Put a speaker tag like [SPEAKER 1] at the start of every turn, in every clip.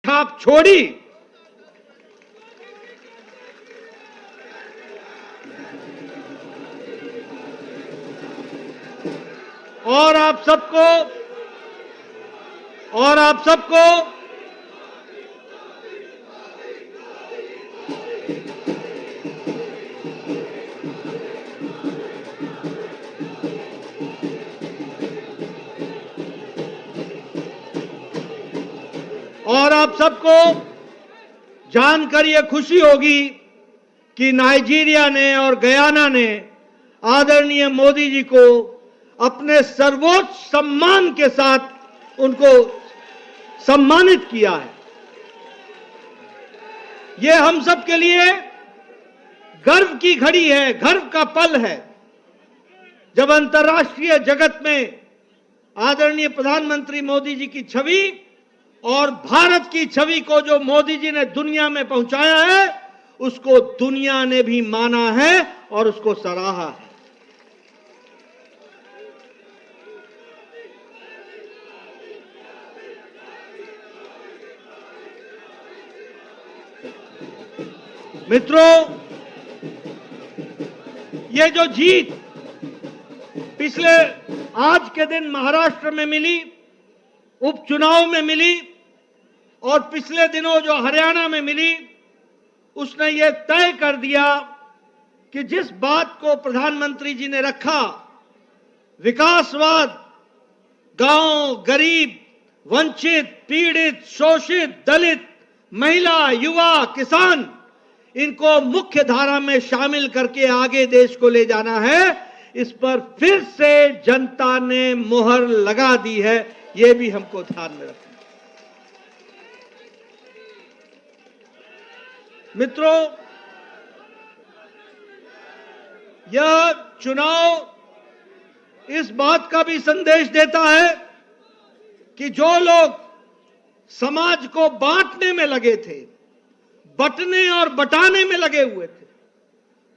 [SPEAKER 1] छाप छोड़ी। और आप सबको जानकर यह खुशी होगी कि नाइजीरिया ने और गयाना ने आदरणीय मोदी जी को अपने सर्वोच्च सम्मान के साथ उनको सम्मानित किया है। यह हम सब के लिए गर्व की घड़ी है, गर्व का पल है, जब अंतर्राष्ट्रीय जगत में आदरणीय प्रधानमंत्री मोदी जी की छवि और भारत की छवि को जो मोदी जी ने दुनिया में पहुंचाया है, उसको दुनिया ने भी माना है और उसको सराहा है। मित्रों, ये जो जीत पिछले आज के दिन महाराष्ट्र में मिली, उपचुनाव में मिली, और पिछले दिनों जो हरियाणा में मिली, उसने ये तय कर दिया कि जिस बात को प्रधानमंत्री जी ने रखा, विकासवाद, गांव, गरीब, वंचित, पीड़ित, शोषित, दलित, महिला, युवा, किसान, इनको मुख्य धारा में शामिल करके आगे देश को ले जाना है, इस पर फिर से जनता ने मुहर लगा दी है। ये भी हमको ध्यान में रखना। मित्रों, यह चुनाव इस बात का भी संदेश देता है कि जो लोग समाज को बांटने में लगे थे, बंटने और बटाने में लगे हुए थे,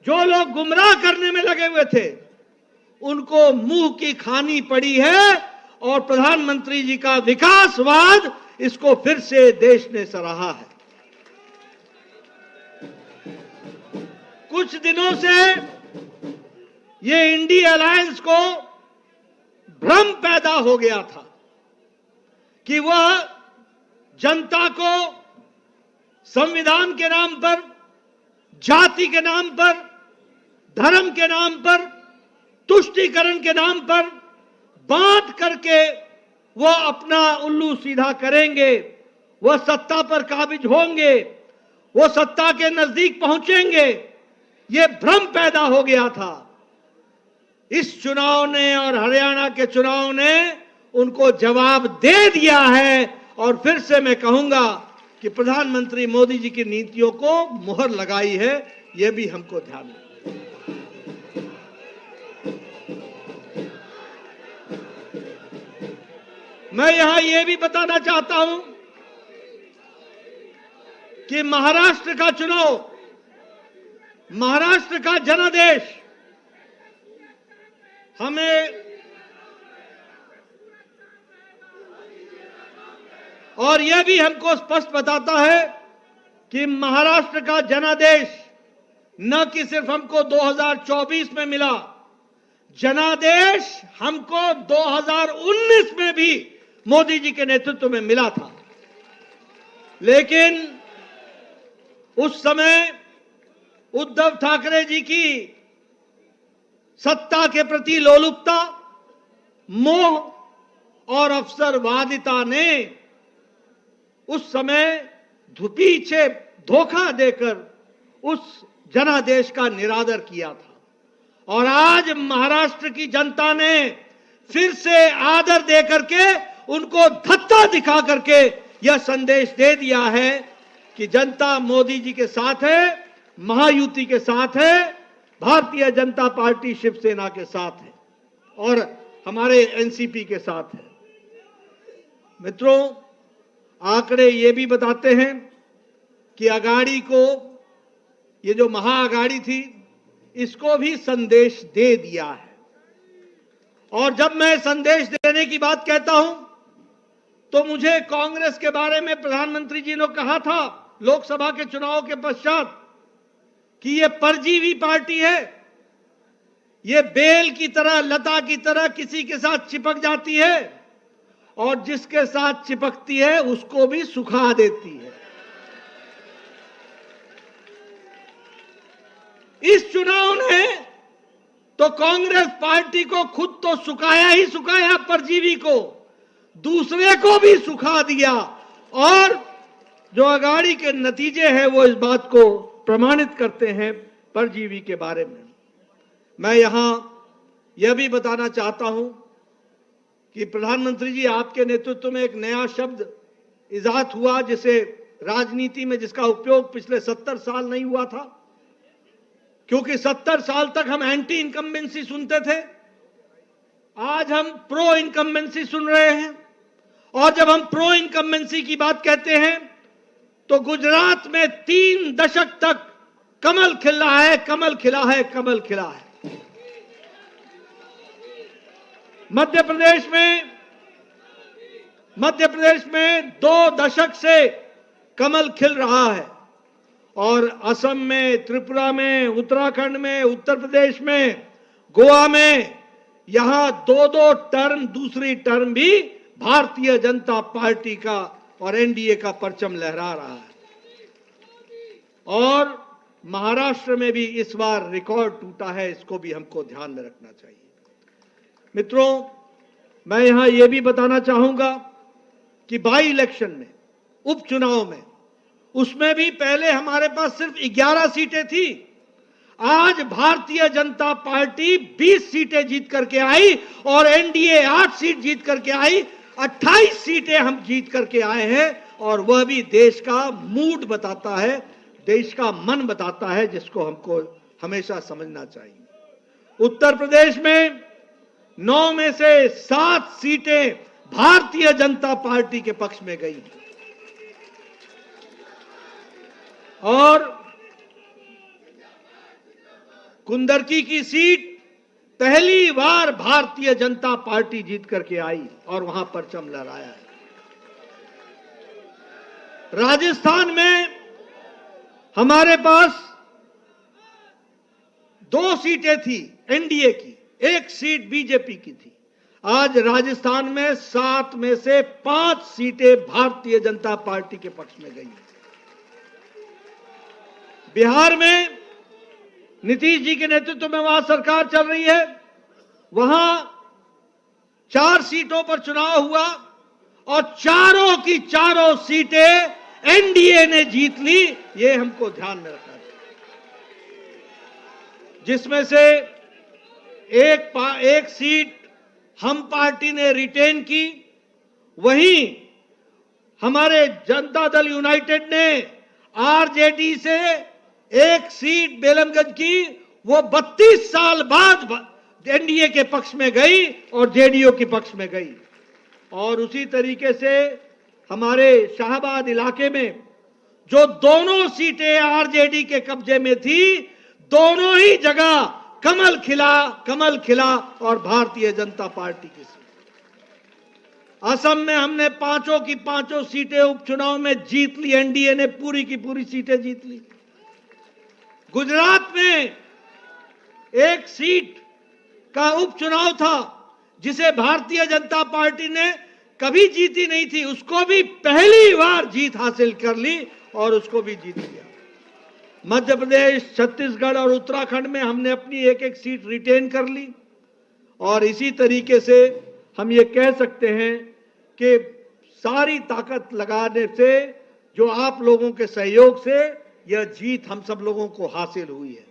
[SPEAKER 1] जो लोग गुमराह करने में लगे हुए थे, उनको मुंह की खानी पड़ी है। और प्रधानमंत्री जी का विकासवाद, इसको फिर से देश ने सराहा है। कुछ दिनों से ये इंडी अलायंस को भ्रम पैदा हो गया था कि वह जनता को संविधान के नाम पर, जाति के नाम पर, धर्म के नाम पर, तुष्टीकरण के नाम पर बांट करके वह अपना उल्लू सीधा करेंगे, वह सत्ता पर काबिज होंगे, वो सत्ता के नजदीक पहुंचेंगे। यह भ्रम पैदा हो गया था। इस चुनाव ने और हरियाणा के चुनाव ने उनको जवाब दे दिया है। और फिर से मैं कहूंगा कि प्रधानमंत्री मोदी जी की नीतियों को मुहर लगाई है। यह भी हमको ध्यान रखना। मैं यहां यह भी बताना चाहता हूं कि महाराष्ट्र का चुनाव, महाराष्ट्र का जनादेश हमें और यह भी हमको स्पष्ट बताता है कि महाराष्ट्र का जनादेश न कि सिर्फ हमको 2024 में मिला, जनादेश हमको 2019 में भी मोदी जी के नेतृत्व में मिला था। लेकिन उस समय उद्धव ठाकरे जी की सत्ता के प्रति लोलुपता, मोह और अवसरवादिता ने उस समय पीछे धोखा देकर उस जनादेश का निरादर किया था। और आज महाराष्ट्र की जनता ने फिर से आदर दे करके, उनको धत्ता दिखा करके यह संदेश दे दिया है कि जनता मोदी जी के साथ है, महायुति के साथ है, भारतीय जनता पार्टी शिवसेना के साथ है और हमारे एनसीपी के साथ है। मित्रों, आंकड़े ये भी बताते हैं कि अगाड़ी को, ये जो महाअगाड़ी थी, इसको भी संदेश दे दिया है। और जब मैं संदेश देने की बात कहता हूं तो मुझे कांग्रेस के बारे में प्रधानमंत्री जी ने कहा था लोकसभा के चुनाव के पश्चात कि ये परजीवी पार्टी है, ये बेल की तरह, लता की तरह किसी के साथ चिपक जाती है और जिसके साथ चिपकती है उसको भी सुखा देती है। इस चुनाव ने तो कांग्रेस पार्टी को खुद तो सुखाया ही सुखाया, परजीवी को, दूसरे को भी सुखा दिया और जो अगाड़ी के नतीजे हैं वो इस बात को प्रमाणित करते हैं परजीवी के बारे में। मैं यहां यह भी बताना चाहता हूं कि प्रधानमंत्री जी आपके नेतृत्व में एक नया शब्द इजाद हुआ जिसे राजनीति में जिसका उपयोग पिछले 70 साल नहीं हुआ था, क्योंकि 70 साल तक हम एंटी इनकम्बेंसी सुनते थे। आज हम प्रो इनकम्बेंसी सुन रहे हैं और जब हम प्रो इनकम्बेंसी की बात कहते हैं तो गुजरात में 3 दशक तक कमल खिला है, कमल खिला है, कमल खिला है। मध्य प्रदेश में 2 दशक से कमल खिल रहा है और असम में, त्रिपुरा में, उत्तराखंड में, उत्तर प्रदेश में, गोवा में यहां 2-2 टर्म, दूसरी टर्म भी भारतीय जनता पार्टी का और एनडीए का परचम लहरा रहा है। और महाराष्ट्र में भी इस बार रिकॉर्ड टूटा है, इसको भी हमको ध्यान में रखना चाहिए। मित्रों, मैं यहां यह भी बताना चाहूंगा कि बाई इलेक्शन में, उपचुनाव में, उसमें भी पहले हमारे पास सिर्फ 11 सीटें थी। आज भारतीय जनता पार्टी 20 सीटें जीत करके आई और एनडीए 8 सीट जीत करके आई। 28 सीटें हम जीत करके आए हैं और वह भी देश का मूड बताता है, देश का मन बताता है, जिसको हमको हमेशा समझना चाहिए। उत्तर प्रदेश में 9 में से 7 सीटें भारतीय जनता पार्टी के पक्ष में गई और कुंदरकी की सीट पहली बार भारतीय जनता पार्टी जीत करके आई और वहां परचम लहराया है। राजस्थान में हमारे पास 2 सीटें थी एनडीए की, 1 सीट बीजेपी की थी। आज राजस्थान में 7 में से 5 सीटें भारतीय जनता पार्टी के पक्ष में गई। बिहार में नीतीश जी के नेतृत्व में वहां सरकार चल रही है, वहां 4 सीटों पर चुनाव हुआ और चारों की चारों सीटें एनडीए ने जीत ली। ये हमको ध्यान में रखना चाहिए, जिसमें से एक सीट हम पार्टी ने रिटेन की। वहीं हमारे जनता दल यूनाइटेड ने आरजेडी से 1 सीट बेलमगंज की, वो 32 साल बाद एनडीए के पक्ष में गई और जेडीयू के पक्ष में गई। और उसी तरीके से हमारे शाहबाद इलाके में जो दोनों सीटें आरजेडी के कब्जे में थी, दोनों ही जगह कमल खिला और भारतीय जनता पार्टी की सीट। असम में हमने 5 की 5 सीटें उपचुनाव में जीत ली, एनडीए ने पूरी की पूरी सीटें जीत ली। गुजरात में 1 सीट का उपचुनाव था जिसे भारतीय जनता पार्टी ने कभी जीती नहीं थी, उसको भी पहली बार जीत हासिल कर ली और उसको भी जीत लिया। मध्य प्रदेश, छत्तीसगढ़ और उत्तराखंड में हमने अपनी 1-1 सीट रिटेन कर ली। और इसी तरीके से हम ये कह सकते हैं कि सारी ताकत लगाने से, जो आप लोगों के सहयोग से यह जीत हम सब लोगों को हासिल हुई है।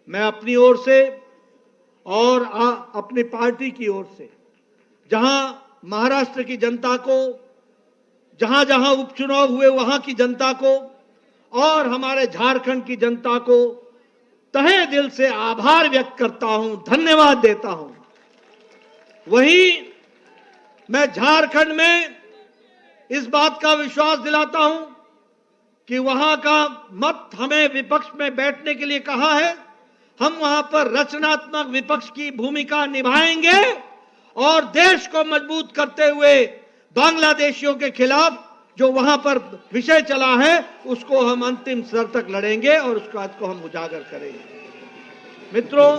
[SPEAKER 1] मैं अपनी ओर से और अपनी पार्टी की ओर से, जहां महाराष्ट्र की जनता को, जहां जहां उपचुनाव हुए वहां की जनता को और हमारे झारखंड की जनता को तहे दिल से आभार व्यक्त करता हूं, धन्यवाद देता हूं। वहीं मैं झारखंड में इस बात का विश्वास दिलाता हूं कि वहां का मत हमें विपक्ष में बैठने के लिए कहा है, हम वहां पर रचनात्मक विपक्ष की भूमिका निभाएंगे और देश को मजबूत करते हुए बांग्लादेशियों के खिलाफ जो वहां पर विषय चला है उसको हम अंतिम स्तर तक लड़ेंगे और उस बात को हम उजागर करेंगे। मित्रों,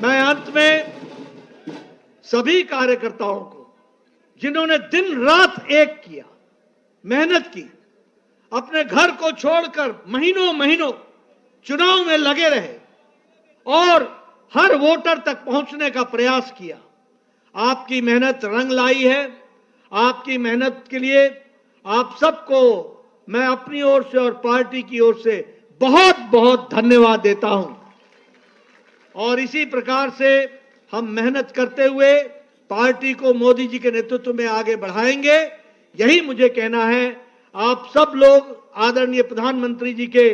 [SPEAKER 1] मैं अंत में सभी कार्यकर्ताओं को जिन्होंने दिन रात एक किया, मेहनत की, अपने घर को छोड़कर महीनों महीनों चुनाव में लगे रहे और हर वोटर तक पहुंचने का प्रयास किया, आपकी मेहनत रंग लाई है। आपकी मेहनत के लिए आप सबको मैं अपनी ओर से और पार्टी की ओर से बहुत बहुत धन्यवाद देता हूं। और इसी प्रकार से हम मेहनत करते हुए पार्टी को मोदी जी के नेतृत्व में आगे बढ़ाएंगे, यही मुझे कहना है। आप सब लोग आदरणीय प्रधानमंत्री जी के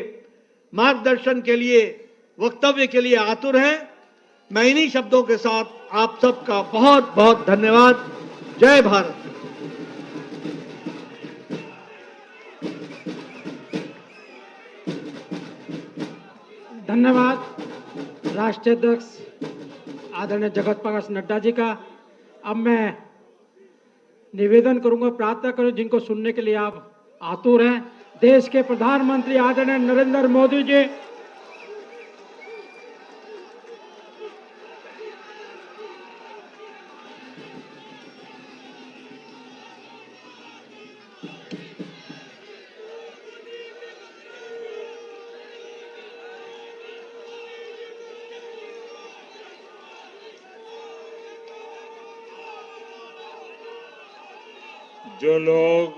[SPEAKER 1] मार्गदर्शन के लिए, वक्तव्य के लिए आतुर हैं। मैं इन्हीं शब्दों के साथ आप सबका बहुत बहुत धन्यवाद। जय भारत।
[SPEAKER 2] धन्यवाद राष्ट्रीय अध्यक्ष आदरणीय जगत प्रकाश नड्डा जी का। अब मैं निवेदन करूंगा, प्रार्थना करूं जिनको सुनने के लिए आप आतुर हैं, देश के प्रधानमंत्री आदरणीय नरेंद्र मोदी जी,
[SPEAKER 3] जो लोग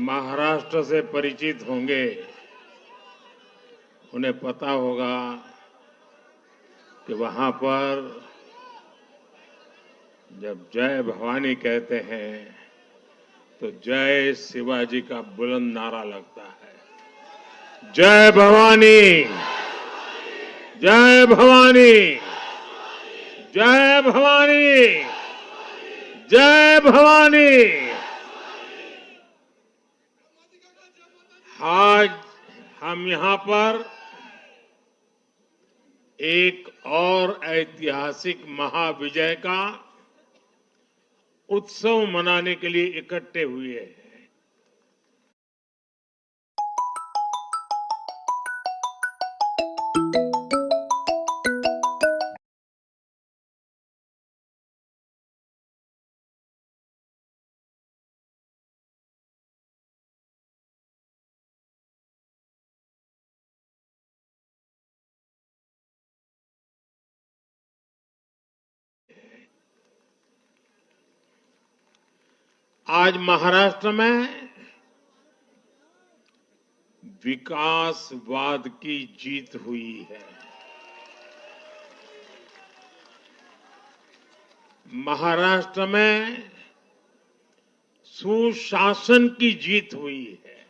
[SPEAKER 3] महाराष्ट्र से परिचित होंगे उन्हें पता होगा कि वहां पर जब जय भवानी कहते हैं तो जय शिवाजी का बुलंद नारा लगता है। जय भवानी, जय भवानी, जय भवानी, जय भवानी। आज हम यहां पर एक और ऐतिहासिक महाविजय का उत्सव मनाने के लिए इकट्ठे हुए हैं। आज महाराष्ट्र में विकासवाद की जीत हुई है। महाराष्ट्र में सुशासन की जीत हुई है।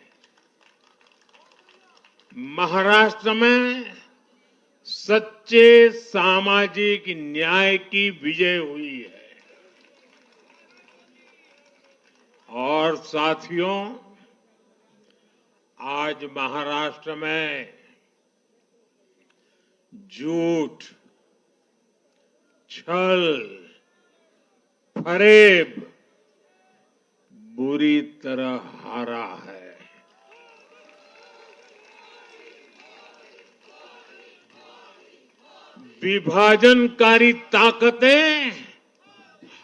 [SPEAKER 3] महाराष्ट्र में सच्चे सामाजिक न्याय की विजय हुई है। और साथियों, आज महाराष्ट्र में झूठ, छल, फरेब बुरी तरह हारा है। विभाजनकारी ताकतें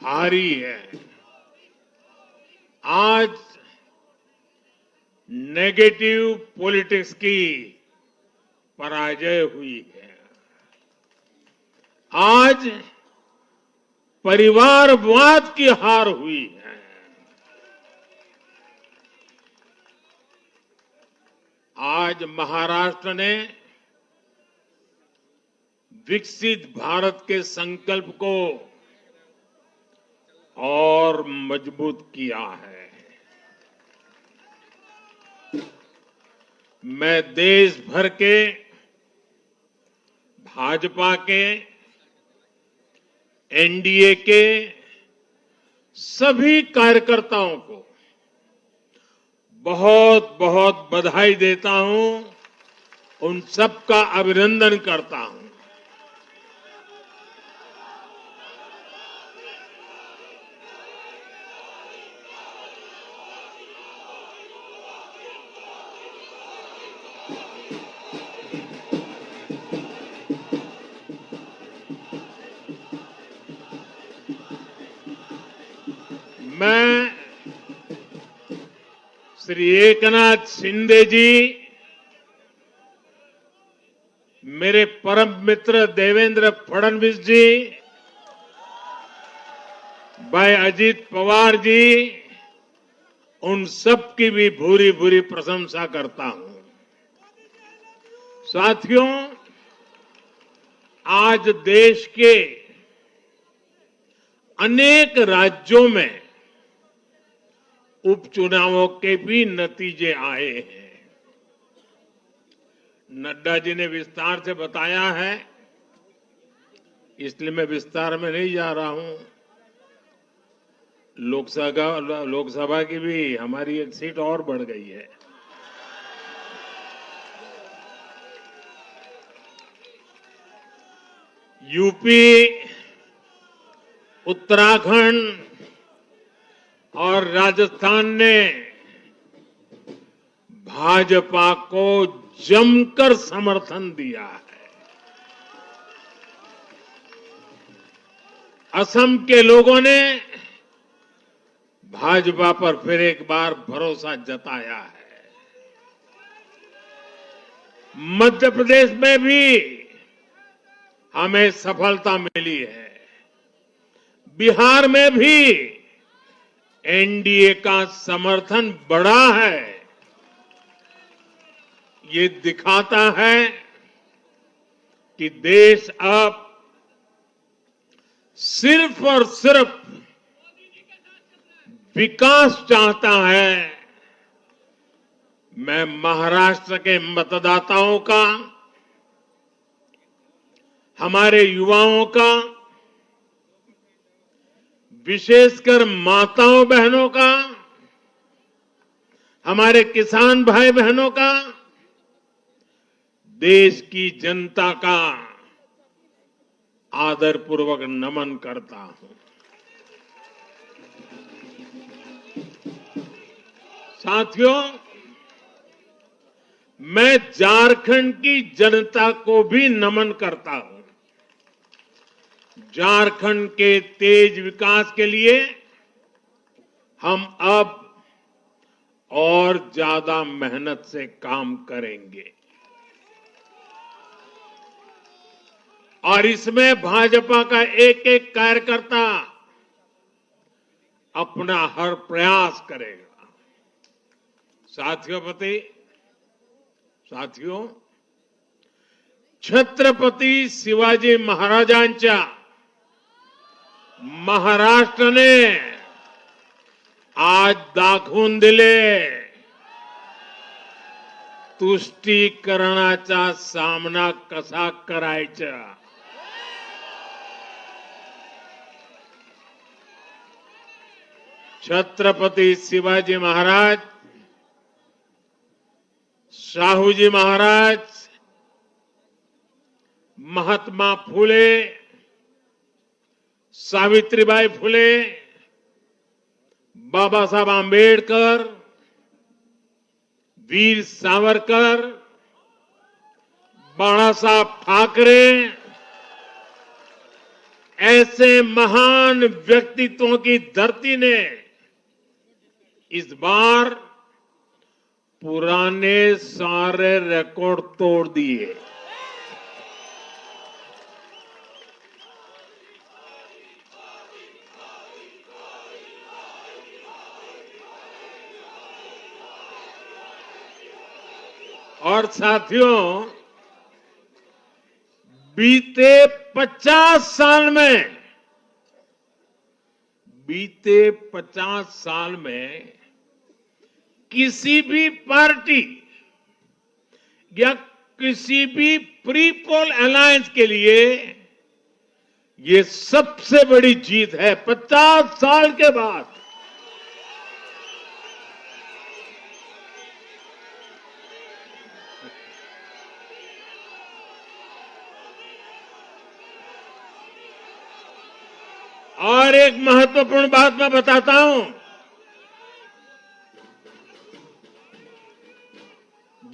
[SPEAKER 3] हारी है। आज नेगेटिव पॉलिटिक्स की पराजय हुई है। आज परिवारवाद की हार हुई है। आज महाराष्ट्र ने विकसित भारत के संकल्प को और मजबूत किया है। मैं देश भर के भाजपा के, एनडीए के सभी कार्यकर्ताओं को बहुत बहुत बधाई देता हूं, उन सबका अभिनंदन करता हूं। श्री एकनाथ शिंदे जी, मेरे परम मित्र देवेंद्र फडणवीस जी, भाई अजीत पवार जी, उन सब की भी भूरी भूरी प्रशंसा करता हूं। साथियों, आज देश के अनेक राज्यों में उपचुनावों के भी नतीजे आए हैं। नड्डा जी ने विस्तार से बताया है, इसलिए मैं विस्तार में नहीं जा रहा हूं। लोकसभा की भी हमारी एक सीट और बढ़ गई है। यूपी, उत्तराखंड और राजस्थान ने भाजपा को जमकर समर्थन दिया है। असम के लोगों ने भाजपा पर फिर एक बार भरोसा जताया है। मध्य प्रदेश में भी हमें सफलता मिली है। बिहार में भी एनडीए का समर्थन बढ़ा है। ये दिखाता है कि देश अब सिर्फ और सिर्फ विकास चाहता है। मैं महाराष्ट्र के मतदाताओं का, हमारे युवाओं का, विशेषकर माताओं बहनों का, हमारे किसान भाई बहनों का, देश की जनता का आदरपूर्वक नमन करता हूं। साथियों, मैं झारखंड की जनता को भी नमन करता हूं। झारखंड के तेज विकास के लिए हम अब और ज्यादा मेहनत से काम करेंगे और इसमें भाजपा का एक एक कार्यकर्ता अपना हर प्रयास करेगा। साथियों, छत्रपती शिवाजी महाराजांच्या महाराष्ट्राने आज दाखवून दिले, तुष्टीकरणाचा सामना कसा करायचा। छत्रपती शिवाजी महाराज, शाहूजी महाराज, महात्मा फुले, सावित्रीबाई फुले, बाबा साहब आंबेडकर, वीर सावरकर, बाला साहब ठाकरे, ऐसे महान व्यक्तित्वों की धरती ने इस बार पुराने सारे रिकॉर्ड तोड़ दिए। और साथियों, बीते 50 साल में किसी भी पार्टी या किसी भी प्री पोल अलायंस के लिए ये सबसे बड़ी जीत है 50 साल के बाद। और एक महत्वपूर्ण बात मैं बताता हूं,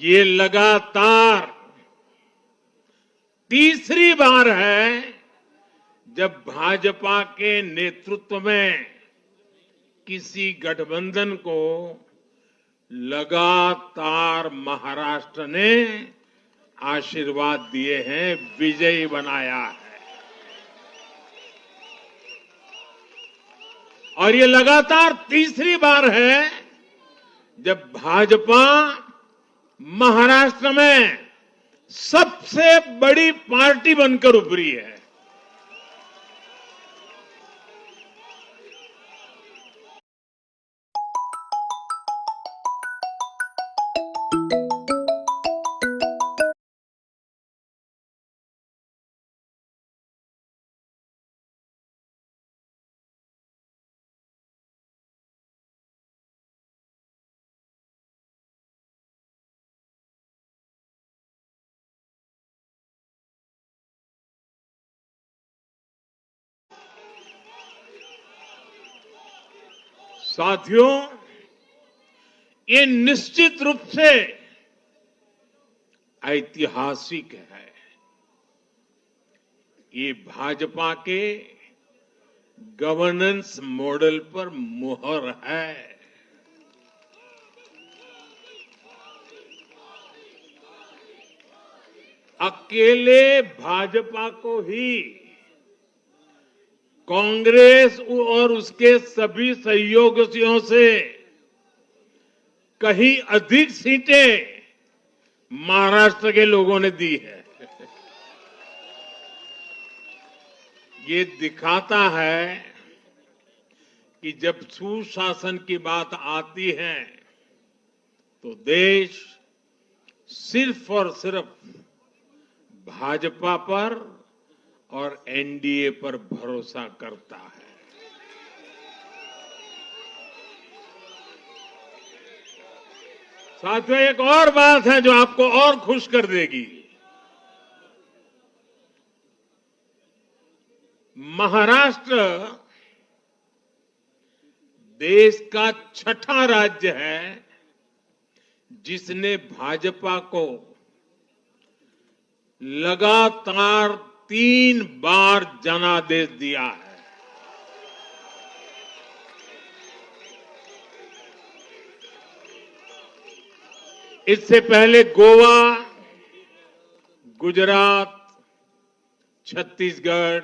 [SPEAKER 3] ये लगातार तीसरी बार है जब भाजपा के नेतृत्व में किसी गठबंधन को लगातार महाराष्ट्र ने आशीर्वाद दिए हैं, विजयी बनाया है। और ये लगातार तीसरी बार है जब भाजपा महाराष्ट्र में सबसे बड़ी पार्टी बनकर उभरी है। साथियों, ये निश्चित रूप से ऐतिहासिक है। ये भाजपा के गवर्नेंस मॉडल पर मुहर है। अकेले भाजपा को ही कांग्रेस और उसके सभी सहयोगियों से कहीं अधिक सीटें महाराष्ट्र के लोगों ने दी है। ये दिखाता है कि जब सुशासन की बात आती है तो देश सिर्फ और सिर्फ भाजपा पर और एनडीए पर भरोसा करता है। साथियों, एक और बात है जो आपको और खुश कर देगी। महाराष्ट्र देश का छठा राज्य है जिसने भाजपा को लगातार 3 बार जनादेश दिया है। इससे पहले गोवा, गुजरात, छत्तीसगढ़,